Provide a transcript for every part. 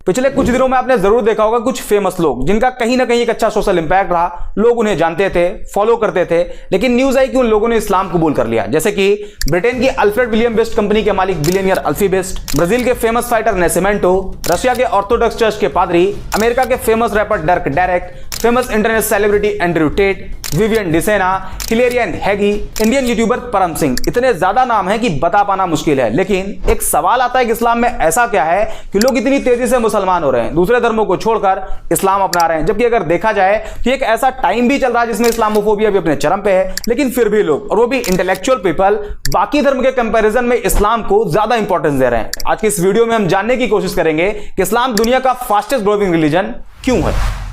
पिछले कुछ दिनों में आपने जरूर देखा होगा कुछ फेमस लोग जिनका कहीं ना कहीं एक अच्छा सोशल इंपैक्ट रहा, लोग उन्हें जानते थे, फॉलो करते थे, लेकिन न्यूज आई कि उन लोगों ने इस्लाम कबूल कर लिया। जैसे कि ब्रिटेन की अल्फ्रेड विलियम बेस्ट कंपनी के मालिक बिलियनियर अल्फी बेस्ट, ब्राजील के फेमस फाइटर नेसिमेंटो, रशिया के ऑर्थोडॉक्स चर्च के पादरी, अमेरिका के famous rapper डर्क Derek, famous internet celebrity Andrew Tate, Vivian Dsena, हिलेरियन हैगी, इंडियन यूट्यूबर परम सिंह। इतने ज्यादा नाम हैं कि बता पाना मुश्किल है। लेकिन एक सवाल आता है कि इस्लाम में ऐसा क्या है कि लोग इतनी तेजी से मुसलमान हो रहे हैं, दूसरे धर्मों को छोड़कर इस्लाम अपना रहे हैं। जबकि अगर देखा जाए तो एक ऐसा टाइम भी चल रहा है जिसमें इस्लामोफोबिया भी अपने चरम पे है, लेकिन फिर भी लोग, और वो भी इंटेलेक्चुअल पीपल, बाकी धर्म के कंपैरिजन में इस्लाम को ज्यादा इंपॉर्टेंस दे रहे हैं। आज की इस वीडियो में हम जानने की कोशिश करेंगे कि इस्लाम दुनिया का फास्टेस्ट ग्रोइंग रिलीजन क्यों है।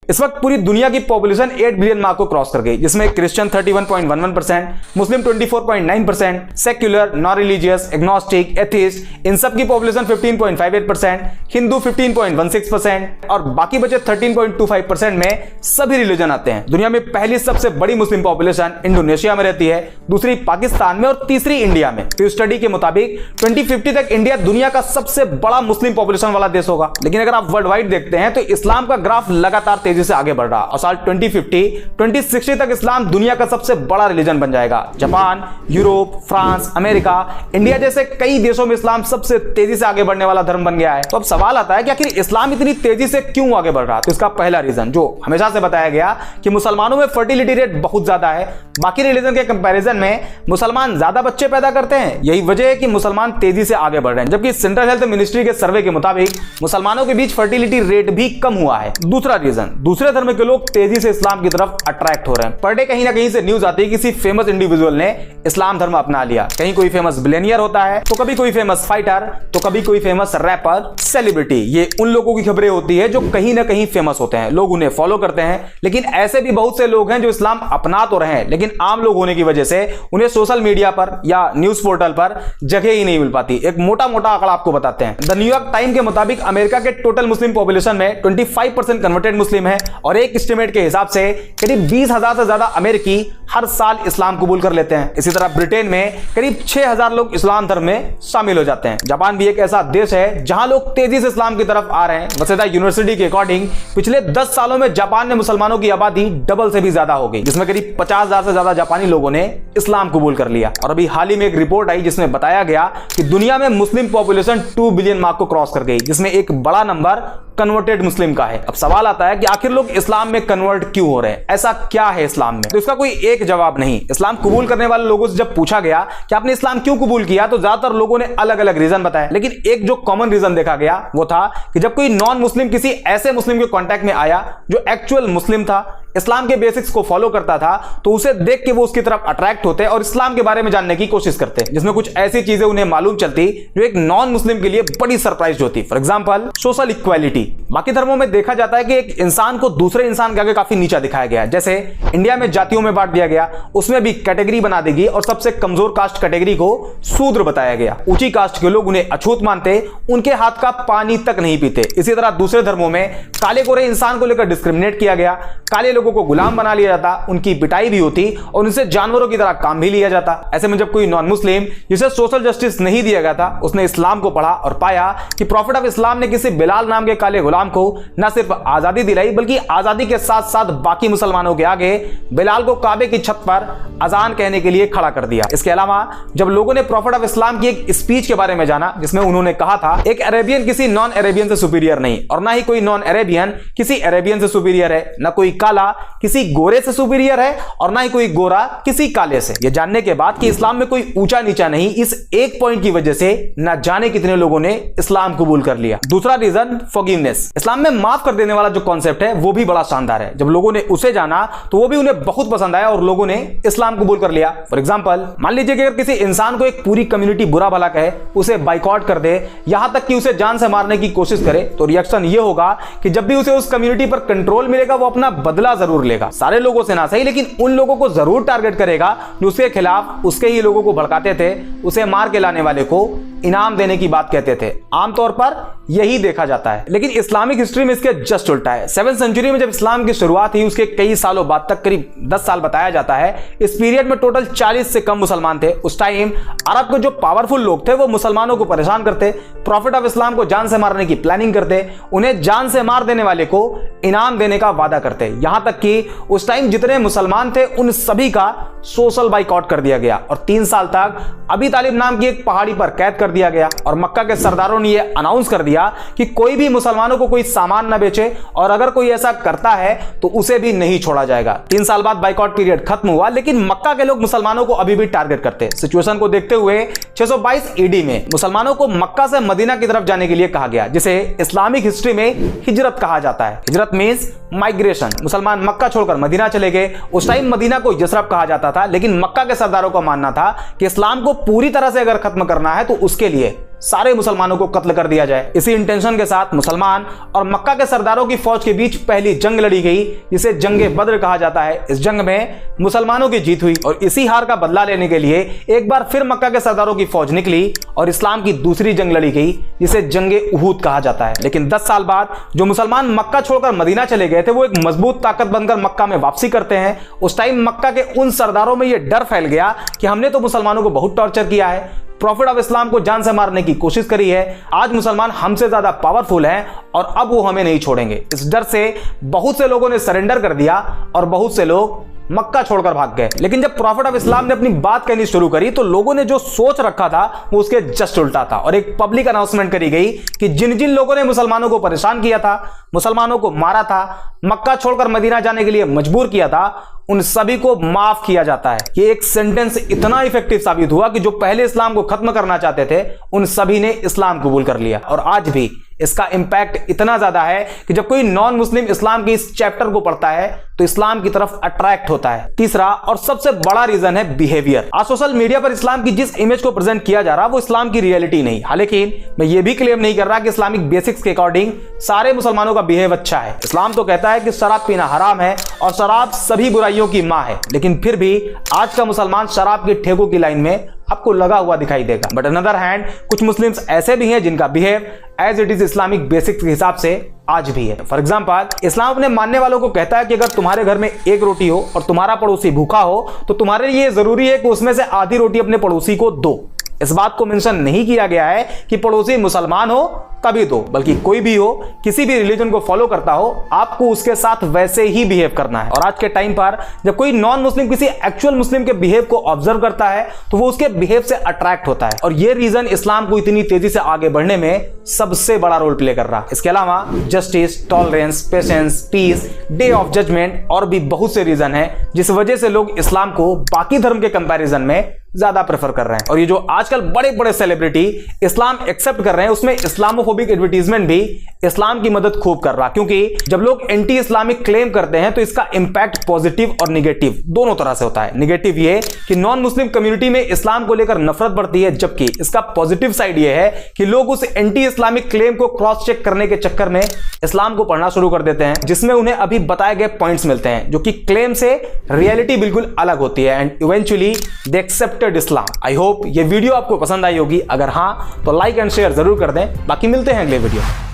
इस वक्त पूरी दुनिया की पॉपुलेशन 8 बिलियन मार्क को क्रॉस कर गई, जिसमें Christian 31.11%, Muslim 24.9%, secular, non religious, agnostic, atheist, इन सब की पॉपुलेशन 15.58%, हिंदू 15.16% और बाकी बचे 13.25% में सभी रिलीजन आते हैं। दुनिया में पहली सबसे बड़ी मुस्लिम पॉपुलेशन इंडोनेशिया में रहती है, दूसरी पाकिस्तान में और तीसरी इंडिया में। तो स्टडी के मुताबिक 2050 तक इंडिया दुनिया का सबसे बड़ा मुस्लिम पॉपुलेशन वाला देश होगा। लेकिन अगर आप वर्ल्ड वाइड देखते हैं तो इस्लाम का ग्राफ लगातार तेजी से आगे बढ़ रहा और साल 2060 तक इस्लाम दुनिया का सबसे बड़ा रिलीजन बन जाएगा। Japan, Europe, France, America, India जैसे कई देशों में इस्लाम सबसे तेजी से आगे बढ़ने वाला धर्म बन गया है। तो अब सवाल आता है कि आखिर इस्लाम इतनी तेजी से क्यों आगे बढ़ रहा? तो इसका पहला रीजन जो हमेशा से बताया गया कि मुसलमानों में फर्टिलिटी रेट बहुत ज्यादा है, बाकी रिलीजन के कंपैरिजन में मुसलमान ज्यादा बच्चे पैदा करते हैं। यही वजह है कि मुसलमान तेजी से आगे बढ़ रहे हैं। जबकि सेंट्रल हेल्थ मिनिस्ट्री के सर्वे के मुताबिक मुसलमानों के बीच फर्टिलिटी रेट भी कम हुआ है। दूसरा रीजन, दूसरे धर्म के लोग तेजी से इस्लाम की तरफ अट्रैक्ट हो रहे हैं। पर डे कहीं ना कहीं से न्यूज आती है किसी फेमस इंडिविजुअल ने इस्लाम धर्म अपना लिया। कहीं कोई फेमस बिलियनियर होता है, तो कभी कोई फेमस फाइटर, तो कभी कोई फेमस रैपर, सेलिब्रिटी। ये उन लोगों की खबरें होती है जो कहीं ना कहीं फेमस होते हैं, लोग उन्हें फॉलो करते हैं। लेकिन ऐसे भी बहुत से लोग हैं जो इस्लाम अपना तो रहे हैं, लेकिन आम लोग होने की वजह से उन्हें सोशल मीडिया पर या न्यूज पोर्टल पर जगह ही नहीं मिल पाती। एक मोटा मोटा आंकड़ा आपको बताते हैं। द न्यूयॉर्क टाइम के मुताबिक अमेरिका के टोटल मुस्लिम पॉपुलेशन में 25% कन्वर्टेड मुस्लिम है और एक एस्टिमेट के हिसाब से करीब 20,000 से ज्यादा अमेरिकी हर साल इस्लाम कबूल कर लेते हैं। इसी तरह ब्रिटेन में करीब 6,000 लोग इस्लाम धर्म में शामिल हो जाते हैं। जापान भी एक ऐसा देश है जहां लोग तेजी से इस्लाम की तरफ आ रहे हैं। वसेदा यूनिवर्सिटी के अकॉर्डिंग पिछले 10 सालों में जापान में मुसलमानों की आबादी डबल से भी ज्यादा हो गई, जिसमें करीब 50,000 से ज्यादा जापानी लोगों ने इस्लाम कबूल कर लिया। और अभी हाल ही में एक रिपोर्ट आई जिसमें बताया गया कि दुनिया में मुस्लिम पॉपुलेशन 2 बिलियन मार्क को क्रॉस कर गई, जिसमें एक बड़ा नंबर कन्वर्टेड मुस्लिम का है। अब सवाल आता है कि आखिर लोग इस्लाम में कन्वर्ट क्यों हो रहे हैं? ऐसा क्या है इस्लाम में? तो इसका कोई एक जवाब नहीं। इस्लाम कबूल करने वाले लोगों से जब पूछा गया कि आपने इस्लाम क्यों कबूल किया, तो ज्यादातर लोगों ने अलग अलग रीजन बताया। लेकिन एक जो कॉमन रीजन देखा गया वो था कि जब कोई नॉन मुस्लिम किसी ऐसे मुस्लिम के कांटेक्ट में आया जो एक्चुअल मुस्लिम था, इस्लाम के बेसिक्स को फॉलो करता था, तो उसे देख के वो उसकी तरफ अट्रैक्ट होते और इस्लाम के बारे में जानने की कोशिश करते, जिसमें कुछ ऐसी चीजें उन्हें मालूम चलती जो एक नॉन मुस्लिम के लिए बड़ी सरप्राइज होती। For example social equality. बाकी धर्मों में देखा जाता है कि एक इंसान को दूसरे इंसान के आगे काफी नीचा दिखाया गया। जैसे इंडिया में जातियों में बांट दिया गया, उसमें भी कैटेगरी बना दी गई और सबसे कमजोर कास्ट कैटेगरी को शूद्र बताया गया। ऊंची कास्ट के लोग उन्हें अछूत मानते, उनके हाथ का पानी तक नहीं पीते। इसी तरह दूसरे धर्मों में काले गोरे इंसान को लेकर डिस्क्रिमिनेट किया गया, काले लोगों को गुलाम बना लिया जाता, उनकी पिटाई भी होती और उनसे जानवरों की तरह काम भी लिया जाता। ऐसे में जब कोई नॉन मुस्लिम जिसे सोशल जस्टिस नहीं दिया गया था, उसने इस्लाम को पढ़ा और पाया कि प्रॉफिट ऑफ इस्लाम ने किसी बिलाल नाम के काले गुलाम को न सिर्फ आजादी दिलाई, बल्कि आजादी के साथ साथ बाकी मुसलमानों के आगे बिलाल को काबे की छत पर अजान कहने के लिए खड़ा कर दिया। इसके अलावा जब लोगों ने प्रॉफिट ऑफ इस्लाम की एक स्पीच के बारे में जाना, जिसमें उन्होंने कहा था एक अरेबियन किसी नॉन अरेबियन से सुपीरियर नहीं, और ना ही कोई नॉन अरेबियन किसी अरेबियन से सुपीरियर है, ना कोई काला किसी गोरे से सुपीरियर है और ना ही कोई गोरा किसी काले से। यह जानने के बाद कि इस्लाम में कोई ऊंचा नीचा नहीं, इस एक पॉइंट की वजह से ना जाने कितने लोगों ने इस्लाम कबूल कर लिया। दूसरा रीजन फॉरगिवनेस। इस्लाम में माफ कर देने वाला जो कॉन्सेप्ट है वो भी बड़ा शानदार है। जब लोगों ने उसे जाना तो वो भी उन्हें बहुत पसंद आया और लोगों ने इस्लाम कबूल कर लिया। फॉर एग्जांपल मान लीजिए कि अगर किसी इंसान को एक पूरी कम्युनिटी बुरा भला कहे, उसे बाइकआउट कर दे, यहां तक कि उसे जान से मारने की कोशिश करे, तो रिएक्शन ये होगा कि जब भी उसे उस कम्युनिटी पर कंट्रोल मिलेगा वो अपना बदला जरूर लेगा। सारे लोगों से ना सही, लेकिन उन लोगों को जरूर टारगेट करेगा जो उसके खिलाफ उसके ही लोगों को भड़काते थे, उसे मार के लाने वाले को इनाम देने की बात कहते थे। आमतौर पर यही देखा जाता है, लेकिन इस्लामिक हिस्ट्री में इसके जस्ट उल्टा है। 7वीं सेंचुरी में जब इस्लाम की शुरुआत हुई, उसके कई सालों बाद तक, करीब 10 साल बताया जाता है, इस पीरियड में टोटल 40 से कम मुसलमान थे। उस टाइम अरब के जो पावरफुल लोग थे वो मुसलमानों को परेशान करते, प्रॉफिट ऑफ इस्लाम को जान से मारने की प्लानिंग करते, उन्हें जान से मार देने वाले को इनाम देने का वादा करते। यहां तक कि उस टाइम जितने मुसलमान थे उन सभी का सोशल बाइकआउट कर दिया गया और 3 साल तक अबी तालिब नाम की एक पहाड़ी पर कैद कर दिया गया। और मक्का के सरदारों ने यह अनाउंस कर दिया कि कोई भी मुसलमानों को कोई सामान न बेचे और अगर कोई ऐसा करता है तो उसे भी नहीं छोड़ा जाएगा। 3 साल बाद बाइकआउट पीरियड खत्म हुआ, लेकिन मक्का के लोग मुसलमानों को अभी भी टारगेट करते। सिचुएशन को देखते हुए 622 ईडी में मुसलमानों को मक्का से मदीना की तरफ जाने के लिए कहा गया, जिसे इस्लामिक हिस्ट्री में हिजरत कहा जाता है। हिजरत मींस माइग्रेशन। मुसलमान मक्का छोड़कर मदीना चले गए। उस टाइम मदीना को यसरब कहा जाता था, लेकिन मक्का के सरदारों का मानना था कि इस्लाम को पूरी तरह से अगर खत्म करना है तो उसके लिए सारे मुसलमानों को कत्ल कर दिया जाए। इसी इंटेंशन के साथ मुसलमान और मक्का के सरदारों की फौज के बीच पहली जंग लड़ी गई, जिसे जंगे बद्र कहा जाता है। इस जंग में मुसलमानों की जीत हुई और इसी हार का बदला लेने के लिए एक बार फिर मक्का के सरदारों की फौज निकली और इस्लाम की दूसरी जंग लड़ी गई, जिसे जंगे उहूद कहा जाता है। लेकिन 10 साल बाद जो मुसलमान मक्का छोड़कर मदीना चले गए थे, वो एक मजबूत ताकत बनकर मक्का में वापसी करते हैं। उस टाइम मक्का के उन सरदारों में यह डर फैल गया कि हमने तो मुसलमानों को बहुत टॉर्चर किया है, प्रॉफिट ऑफ इस्लाम को जान से मारने की कोशिश करी है, आज मुसलमान हमसे ज्यादा पावरफुल हैं और अब वो हमें नहीं छोड़ेंगे। इस डर से बहुत से लोगों ने सरेंडर कर दिया और बहुत से लोग मक्का छोड़कर भाग गए। लेकिन जब प्रॉफिट ऑफ इस्लाम ने अपनी बात कहनी शुरू करी तो लोगों ने जो सोच रखा था वो उसके जस्ट उल्टा था और एक पब्लिक अनाउंसमेंट करी गई कि जिन जिन लोगों ने मुसलमानों को परेशान किया था, मुसलमानों को मारा था, मक्का छोड़कर मदीना जाने के लिए मजबूर किया था, उन सभी को माफ किया जाता है। ये एक सेंटेंस इतना इफेक्टिव साबित हुआ कि जो पहले इस्लाम को खत्म करना चाहते थे उन सभी ने इस्लाम कबूल कर लिया। और आज भी इसका इंपैक्ट इतना ज्यादा है कि जब कोई नॉन मुस्लिम इस्लाम के इस चैप्टर को पढ़ता है तो इस्लाम की तरफ अट्रैक्ट होता है। तीसरा और सबसे बड़ा रीजन है बिहेवियर। आज सोशल मीडिया पर इस्लाम की जिस इमेज को प्रेजेंट किया जा रहा है वो इस्लाम की रियलिटी नहीं। हालांकि मैं ये भी क्लेम नहीं कर रहा कि इस्लामिक बेसिक्स के अकॉर्डिंग सारे मुसलमानों का बिहेव अच्छा है। इस्लाम तो कहता है कि शराब पीना हराम है और शराब सभी बुराइयों की मां है, लेकिन फिर भी आज का मुसलमान शराब के ठेकों की लाइन में आपको लगा हुआ दिखाई देगा। बट अनदर हैंड कुछ मुस्लिम्स ऐसे भी हैं जिनका behave as it is Islamic basics के हिसाब से आज भी है। फॉर एग्जांपल, इस्लाम अपने मानने वालों को कहता है कि अगर तुम्हारे घर में एक रोटी हो और तुम्हारा पड़ोसी भूखा हो तो तुम्हारे लिए जरूरी है कि उसमें से आधी रोटी अपने पड़ोसी को दो। इस बात को मेंशन नहीं किया गया है कि पड़ोसी मुसलमान हो तभी दो, बल्कि कोई भी हो, किसी भी रिलीजन को फॉलो करता हो, आपको उसके साथ वैसे ही बिहेव करना है। और आज के टाइम पर जब कोई नॉन मुस्लिम किसी एक्चुअल मुस्लिम के बिहेव को ऑब्जर्व करता है तो वो उसके बिहेव से अट्रैक्ट होता है और ये रीजन इस्लाम को इतनी तेजी से आगे बढ़ने में सबसे बड़ा रोल प्ले कर रहा है। इसके अलावा justice, tolerance, patience, peace, day of judgement और भी बहुत से रीजन है जिस वजह से लोग इस्लाम को बाकी धर्म के कंपैरिजन में ज्यादा प्रेफर कर रहे हैं। और ये जो आजकल बड़े बड़े सेलिब्रिटी इस्लाम एक्सेप्ट कर रहे हैं उसमें इस्लामोफोबिक एडवर्टीजमेंट भी इस्लाम की मदद खूब कर रहा, क्योंकि जब लोग एंटी इस्लामिक क्लेम करते हैं तो इसका इंपैक्ट पॉजिटिव और निगेटिव दोनों तरह से होता है। निगेटिव ये कि नॉन मुस्लिम कम्युनिटी में इस्लाम को लेकर नफरत बढ़ती है, जबकि इसका पॉजिटिव साइड ये है कि लोग उस एंटी इस्लामिक क्लेम को क्रॉस चेक करने के चक्कर में इस्लाम को पढ़ना शुरू कर देते हैं, जिसमें उन्हें अभी बताए गए पॉइंट्स मिलते हैं जो कि क्लेम से रियलिटी बिल्कुल अलग होती है and eventually they accepted Islam. I hope ये वीडियो आपको पसंद आई होगी। अगर हाँ तो लाइक एंड शेयर जरूर कर दें। बाकी मिलते हैं अगले वीडियो में।